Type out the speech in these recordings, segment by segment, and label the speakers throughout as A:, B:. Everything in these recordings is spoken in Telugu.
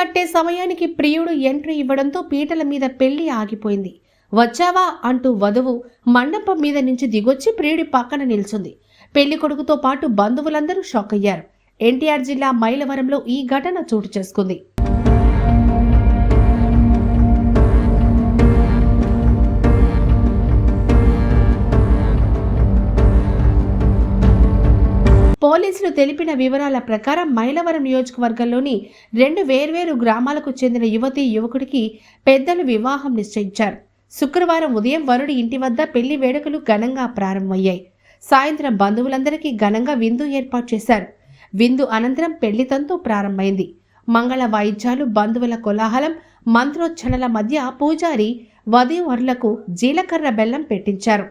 A: కట్టే సమయానికి ప్రియుడు ఎంట్రీ ఇవ్వడంతో పీటల మీద పెళ్లి ఆగిపోయింది. వచ్చావా అంటూ వధువు మండపం మీద నుంచి దిగొచ్చి ప్రియుడి పక్కన నిల్చుంది. పెళ్లి కొడుకుతో పాటు బంధువులందరూ షాక్ అయ్యారు. ఎన్టీఆర్ జిల్లా మైలవరంలో ఈ ఘటన చోటు చేసుకుంది. పోలీసులు తెలిపిన వివరాల ప్రకారం మైలవరం నియోజకవర్గంలోని 2 వేర్వేరు గ్రామాలకు చెందిన యువతీ యువకుడికి పెద్దలు వివాహం నిశ్చయించారు. శుక్రవారం ఉదయం వరుడి ఇంటి వద్ద పెళ్లి వేడుకలు ఘనంగా ప్రారంభమయ్యాయి. సాయంత్రం బంధువులందరికీ ఘనంగా విందు ఏర్పాటు చేశారు. విందు అనంతరం పెళ్లి తంతు ప్రారంభమైంది. మంగళ వాయిద్యాలు, బంధువుల కోలాహలం, మంత్రోచ్చరణల మధ్య పూజారి వధూవరులకు జీలకర్ర బెల్లం పెట్టించారు.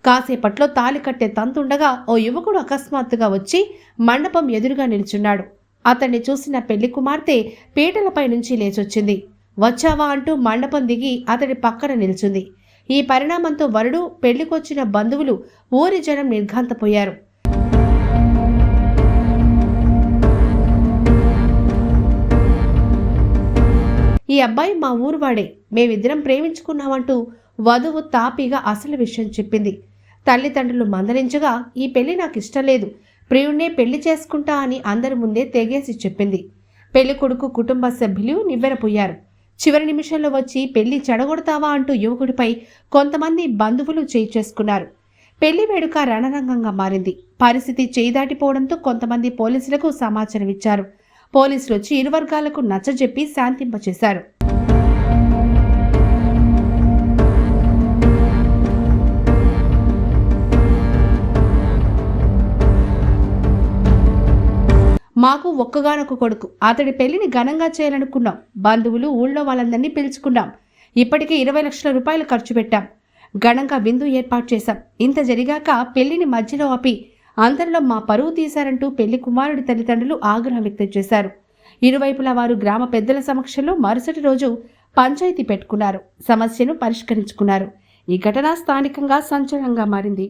A: కాసేపట్లో తాలి కట్టే తంతుండగా ఓ యువకుడు అకస్మాత్తుగా వచ్చి మండపం ఎదురుగా నిల్చున్నాడు. అతన్ని చూసిన పెళ్లి కుమార్తె పీటలపై నుంచి లేచొచ్చింది. వచ్చావా అంటూ మండపం దిగి అతడి పక్కన నిల్చుంది. ఈ పరిణామంతో వరుడు, పెళ్లికొచ్చిన బంధువులు, ఊరి జనం నిర్ఘాంతపోయారు. ఈ అబ్బాయి మా ఊరువాడే, మేమిద్దరం ప్రేమించుకున్నామంటూ వధువు తాపీగా అసలు విషయం చెప్పింది. తల్లిదండ్రులు మందలించగా ఈ పెళ్లి నాకు ఇష్టం లేదు, ప్రియుణ్ణే పెళ్లి చేసుకుంటా అని అందరి ముందే తెగేసి చెప్పింది. పెళ్లి కొడుకు కుటుంబ సభ్యులు నివ్వెరపోయారు. చివరి నిమిషంలో వచ్చి పెళ్లి చెడగొడతావా అంటూ యువకుడిపై కొంతమంది బంధువులు చేయి చేసుకున్నారు. పెళ్లి వేడుక రణరంగంగా మారింది. పరిస్థితి చేయి దాటిపోవడంతో కొంతమంది పోలీసులకు సమాచారం ఇచ్చారు. పోలీసులు వచ్చి ఇరు వర్గాలకు నచ్చజెప్పి శాంతింపచేశారు. మాకు ఒక్కగానొక్క కొడుకు, అతడి పెళ్లిని ఘనంగా చేయాలనుకున్నాం. బంధువులు, ఊళ్ళో వాళ్ళందరినీ పిలుచుకున్నాం. ఇప్పటికే 20 లక్షల రూపాయలు ఖర్చు పెట్టాం. ఘనంగా విందు ఏర్పాటు చేశాం. ఇంత జరిగాక పెళ్లిని మధ్యలో ఆపి అందరిలో మా పరువు తీశారంటూ పెళ్లి కుమారుడి తల్లిదండ్రులు ఆగ్రహం వ్యక్తం చేశారు. ఇరువైపులా వారు గ్రామ పెద్దల సమక్షంలో మరుసటి రోజు పంచాయతీ పెట్టుకున్నారు. సమస్యను పరిష్కరించుకున్నారు. ఈ ఘటన స్థానికంగా సంచలనంగా మారింది.